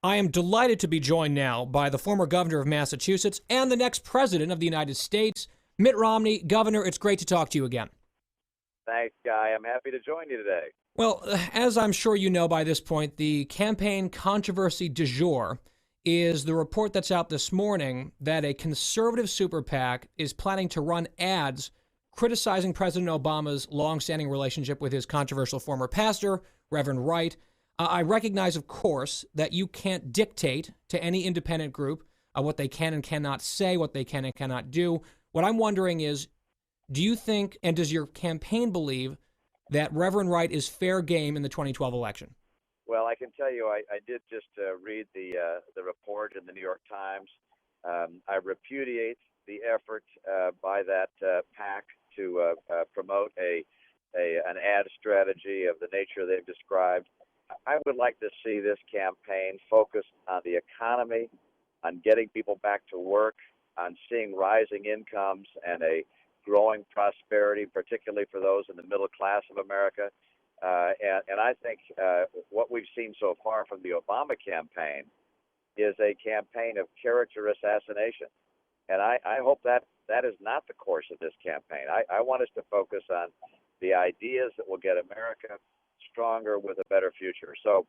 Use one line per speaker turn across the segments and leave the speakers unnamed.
I am delighted to be joined now by the former governor of Massachusetts and the next president of the United States, Mitt Romney. Governor, it's great to talk to you again.
Thanks, Guy. I'm happy to join you today.
Well, as I'm sure you know by this point, the campaign controversy du jour is the report that's out this morning that a conservative super PAC is planning to run ads criticizing President Obama's longstanding relationship with his controversial former pastor, Reverend Wright. I recognize, of course, that you can't dictate to any independent group what they can and cannot say, what they can and cannot do. What I'm wondering is, do you think, and does your campaign believe, that Reverend Wright is fair game in the 2012 election?
Well, I can tell you, I did just read the report in the New York Times. I repudiate the effort by that PAC to promote an ad strategy of the nature they've described. I would like to see this campaign focused on the economy, on getting people back to work, on seeing rising incomes and a growing prosperity, particularly for those in the middle class of America. And I think what we've seen so far from the Obama campaign is a campaign of character assassination. And I hope that is not the course of this campaign. I want us to focus on the ideas that will get America stronger with a better future. So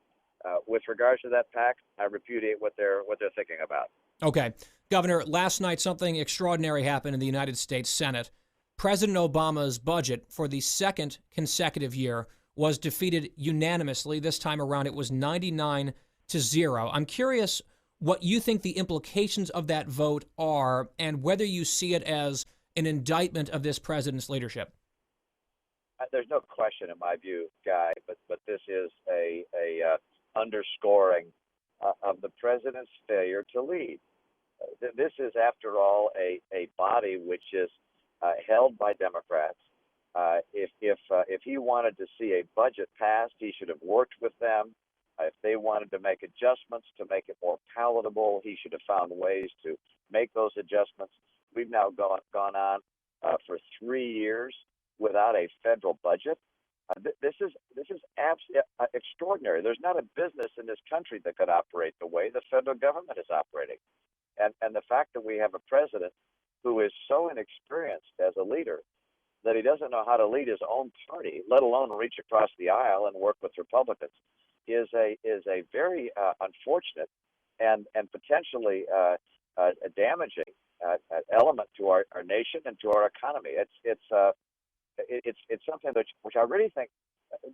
with regards to that PAC, I repudiate what they're thinking about.
Okay. Governor, last night something extraordinary happened in the United States Senate. President Obama's budget for the second consecutive year was defeated unanimously. This time around, it was 99-0. I'm curious what you think the implications of that vote are and whether you see it as an indictment of this president's leadership.
There's no question, in my view, Guy, but this is a underscoring of the president's failure to lead. This is, after all, a body which is held by Democrats. If he wanted to see a budget passed, he should have worked with them. If they wanted to make adjustments to make it more palatable, he should have found ways to make those adjustments. We've now gone on for 3 years without a federal budget. This is absolutely extraordinary. There's not a business in this country that could operate the way the federal government is operating. And the fact that we have a president who is so inexperienced as a leader that he doesn't know how to lead his own party, let alone reach across the aisle and work with Republicans, is a very unfortunate and potentially a damaging element to our nation and to our economy. It's something which I really think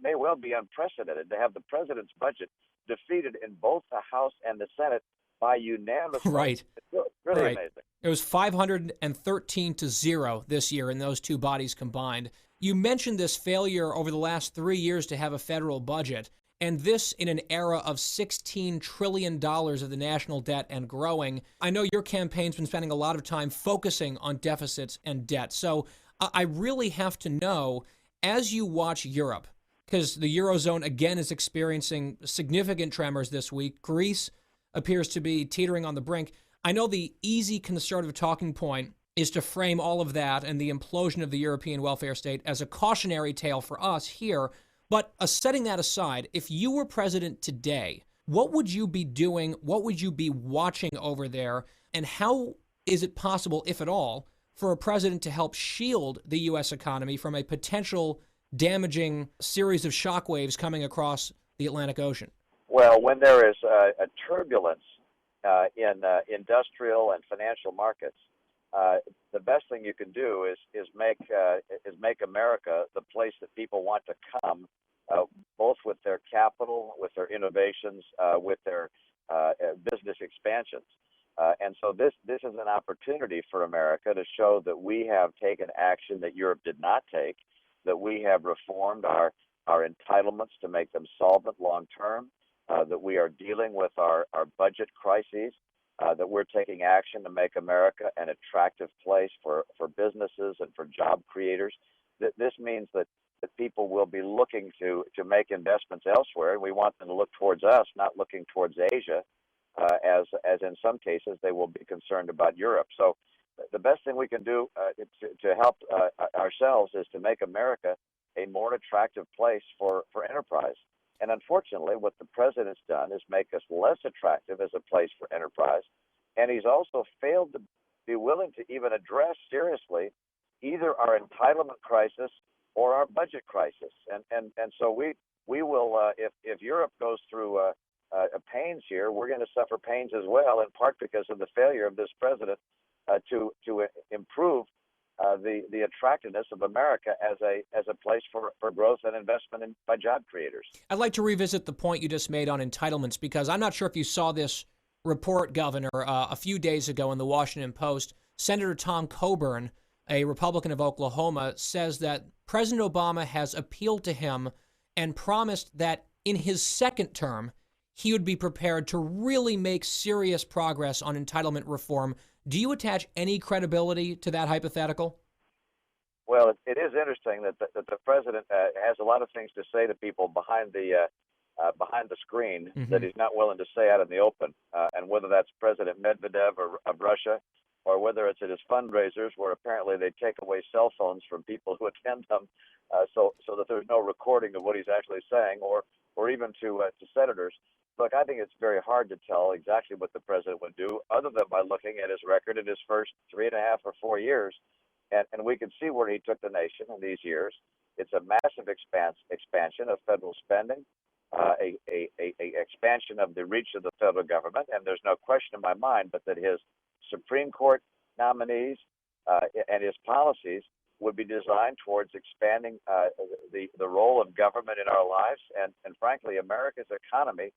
may well be unprecedented, to have the president's budget defeated in both the House and the Senate by unanimous vote.
Right.
It's really
right.
amazing.
It was 513-0 this year in those two bodies combined. You mentioned this failure over the last 3 years to have a federal budget, and this in an era of $16 trillion of the national debt and growing. I know your campaign's been spending a lot of time focusing on deficits and debt. So I really have to know, as you watch Europe, because the Eurozone again is experiencing significant tremors this week. Greece appears to be teetering on the brink. I know the easy conservative talking point is to frame all of that and the implosion of the European welfare state as a cautionary tale for us here. But setting that aside, if you were president today, what would you be doing? What would you be watching over there? And how is it possible, if at all, for a president to help shield the U.S. economy from a potential damaging series of shockwaves coming across the Atlantic Ocean?
Well, when there is a turbulence in industrial and financial markets, the best thing you can do is make America the place that people want to come, both with their capital, with their innovations, with their business expansions. And so this is an opportunity for America to show that we have taken action that Europe did not take, that we have reformed our entitlements to make them solvent long term, that we are dealing with our budget crises, that we're taking action to make America an attractive place for businesses and for job creators. This means that people will be looking to make investments elsewhere, and we want them to look towards us, not looking towards Asia, as in some cases they will be concerned about Europe. So the best thing we can do to help ourselves is to make America a more attractive place for enterprise. And unfortunately, what the president's done is make us less attractive as a place for enterprise. And he's also failed to be willing to even address seriously either our entitlement crisis or our budget crisis. And so we will, if Europe goes through pains here, we're going to suffer pains as well, in part because of the failure of this president to improve the attractiveness of America as a place for growth and investment by job creators.
I'd like to revisit the point you just made on entitlements, because I'm not sure if you saw this report, Governor, a few days ago in the Washington Post. Senator Tom Coburn, a Republican of Oklahoma, says that President Obama has appealed to him and promised that in his second term, he would be prepared to really make serious progress on entitlement reform. Do you attach any credibility to that hypothetical?
Well, it is interesting that the president has a lot of things to say to people behind the screen that he's not willing to say out in the open. And whether that's President Medvedev of Russia, or whether it's at his fundraisers where apparently they take away cell phones from people who attend them, so that there's no recording of what he's actually saying, or even to senators. Look, I think it's very hard to tell exactly what the president would do, other than by looking at his record in his first 3.5 or 4 years, and we can see where he took the nation in these years. It's a massive expansion of federal spending, a expansion of the reach of the federal government, and there's no question in my mind but that his Supreme Court nominees and his policies would be designed towards expanding the role of government in our lives, and frankly, America's economy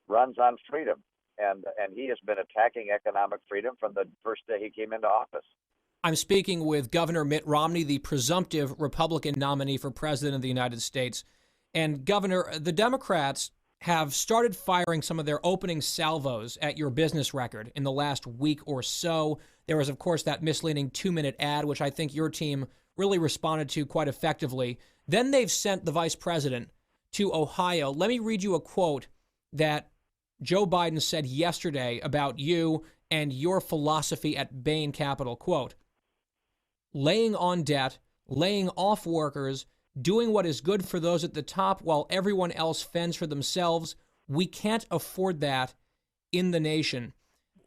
runs on freedom, and he has been attacking economic freedom from the first day he came into office.
I'm speaking with Governor Mitt Romney, the presumptive Republican nominee for President of the United States. And Governor, the Democrats have started firing some of their opening salvos at your business record in the last week or so. There was, of course, that misleading 2-minute ad, which I think your team really responded to quite effectively. Then they've sent the vice president to Ohio. Let me read you a quote that Joe Biden said yesterday about you and your philosophy at Bain Capital. Quote, "Laying on debt, laying off workers, doing what is good for those at the top while everyone else fends for themselves. We can't afford that in the nation."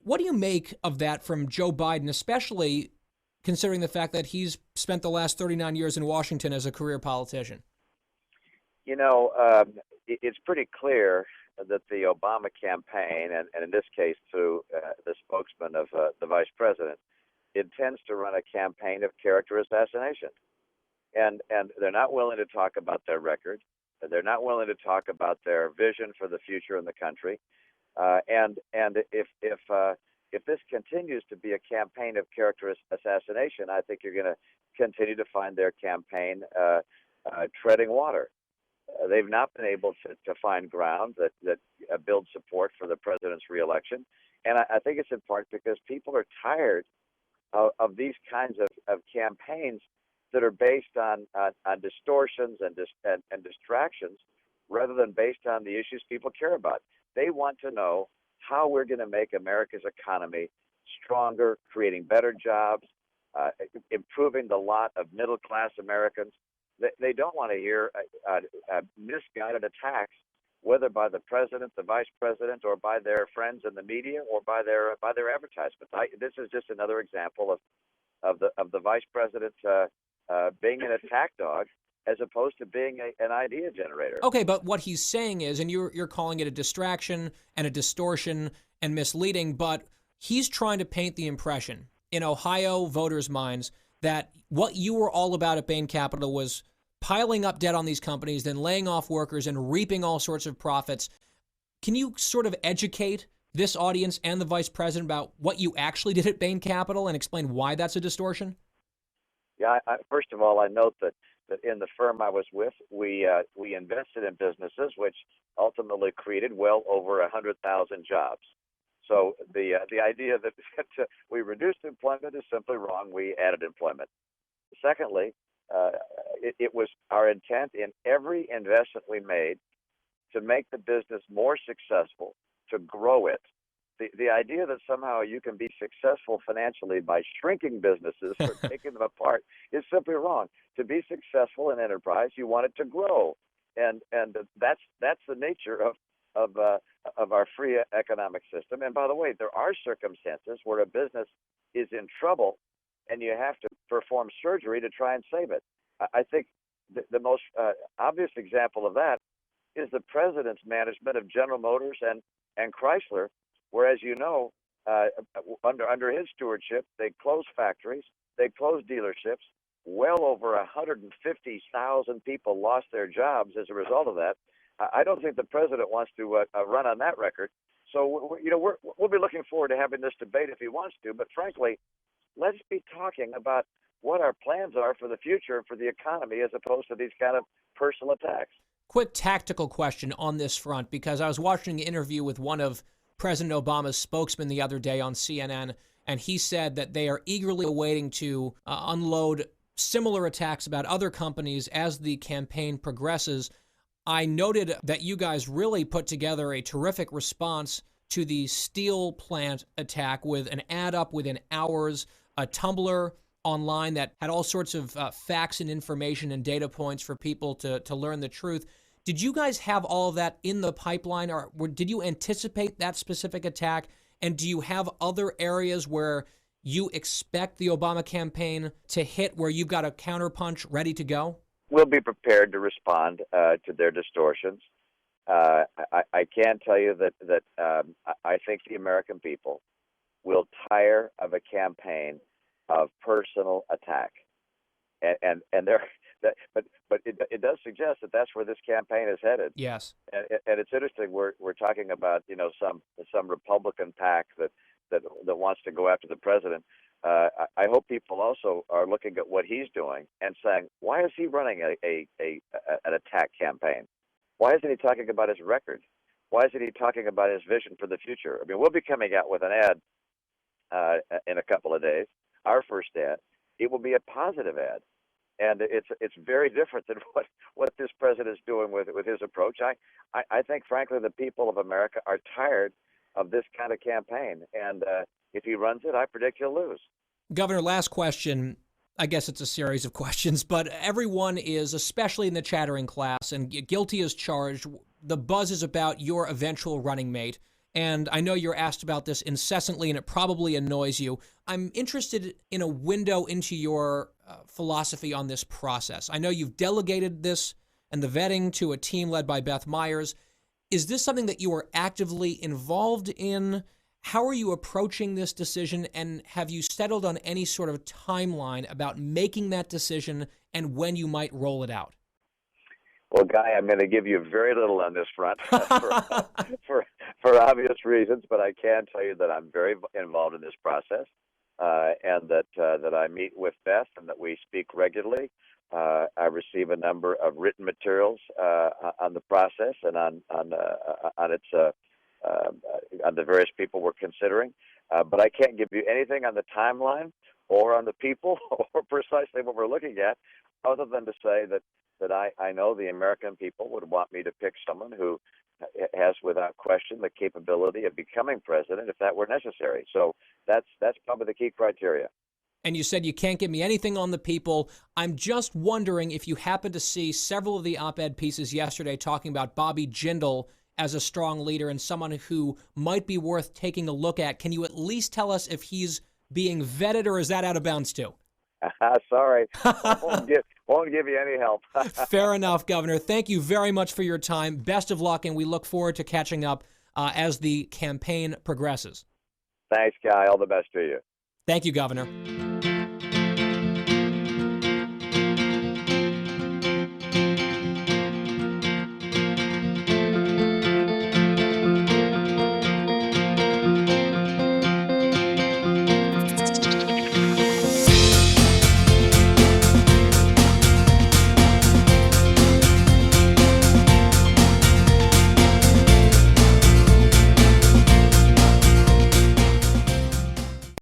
What do you make of that from Joe Biden, especially considering the fact that he's spent the last 39 years in Washington as a career politician?
You know, it's pretty clear that the Obama campaign, and in this case through the spokesman of the vice president, intends to run a campaign of character assassination. And they're not willing to talk about their record. They're not willing to talk about their vision for the future in the country. And if this continues to be a campaign of character assassination, I think you're going to continue to find their campaign treading water. They've not been able to find ground that builds support for the president's reelection. And I think it's in part because people are tired of these kinds of campaigns that are based on distortions and distractions rather than based on the issues people care about. They want to know how we're going to make America's economy stronger, creating better jobs, improving the lot of middle-class Americans. They don't want to hear misguided attacks, whether by the president, the vice president, or by their friends in the media, or by their advertisements. This is just another example of the vice president being an attack dog as opposed to being an idea generator.
Okay, but what he's saying is, and you're calling it a distraction and a distortion and misleading, but he's trying to paint the impression in Ohio voters' minds that what you were all about at Bain Capital was piling up debt on these companies, then laying off workers and reaping all sorts of profits. Can you sort of educate this audience and the vice president about what you actually did at Bain Capital and explain why that's a distortion?
Yeah, first of all, I note that in the firm I was with, we invested in businesses which ultimately created well over 100,000 jobs. So the idea that we reduced employment is simply wrong. We added employment. Secondly, it was our intent in every investment we made to make the business more successful, to grow it. The idea that somehow you can be successful financially by shrinking businesses or taking them apart is simply wrong. To be successful in enterprise, you want it to grow. and that's the nature of our free economic system. And by the way, there are circumstances where a business is in trouble, and you have to perform surgery to try and save it. I think the most obvious example of that is the president's management of General Motors and Chrysler, where, as you know, under his stewardship, they closed factories, they closed dealerships. Well over 150,000 people lost their jobs as a result of that. I don't think the president wants to run on that record. So, we'll be looking forward to having this debate if he wants to. But frankly, let's be talking about what our plans are for the future and for the economy, as opposed to these kind of personal attacks.
Quick tactical question on this front, because I was watching an interview with one of President Obama's spokesmen the other day on CNN, and he said that they are eagerly awaiting to unload similar attacks about other companies as the campaign progresses. I noted that you guys really put together a terrific response to the steel plant attack with an ad up within hours, a Tumblr online that had all sorts of facts and information and data points for people to learn the truth. Did you guys have all of that in the pipeline, or did you anticipate that specific attack? And do you have other areas where you expect the Obama campaign to hit, where you've got a counterpunch ready to go?
We'll be prepared to respond to their distortions. I can tell you that I think the American people will tire of a campaign of personal attack, and but it does suggest that that's where this campaign is headed.
Yes,
and it's interesting. We're talking about some Republican PAC that wants to go after the president. I hope people also are looking at what he's doing and saying, why is he running an attack campaign? Why isn't he talking about his record? Why isn't he talking about his vision for the future? I mean, we'll be coming out with an ad in a couple of days, our first ad. It will be a positive ad, and it's very different than what this president is doing with his approach. I think, frankly, the people of America are tired of this kind of campaign, and if he runs it, I predict he'll lose.
Governor, last question. I guess it's a series of questions, but everyone is, especially in the chattering class, and guilty as charged. The buzz is about your eventual running mate. And I know you're asked about this incessantly, and it probably annoys you. I'm interested in a window into your philosophy on this process. I know you've delegated this and the vetting to a team led by Beth Myers. Is this something that you are actively involved in? How are you approaching this decision, and have you settled on any sort of timeline about making that decision and when you might roll it out?
Well, Guy, I'm going to give you very little on this front for obvious reasons, but I can tell you that I'm very involved in this process, and that I meet with Beth and that we speak regularly. I receive a number of written materials on the process and on the various people we're considering, but I can't give you anything on the timeline or on the people or precisely what we're looking at, other than to say that I know the American people would want me to pick someone who has, without question, the capability of becoming president if that were necessary. So that's probably the key criteria.
And you said you can't give me anything on the people. I'm just wondering if you happen to see several of the op-ed pieces yesterday talking about Bobby Jindal as a strong leader and someone who might be worth taking a look at. Can you at least tell us if he's being vetted, or is that out of bounds too?
Sorry. Won't give you any help.
Fair enough, Governor. Thank you very much for your time. Best of luck, and we look forward to catching up as the campaign progresses.
Thanks, Guy. All the best to you.
Thank you, Governor.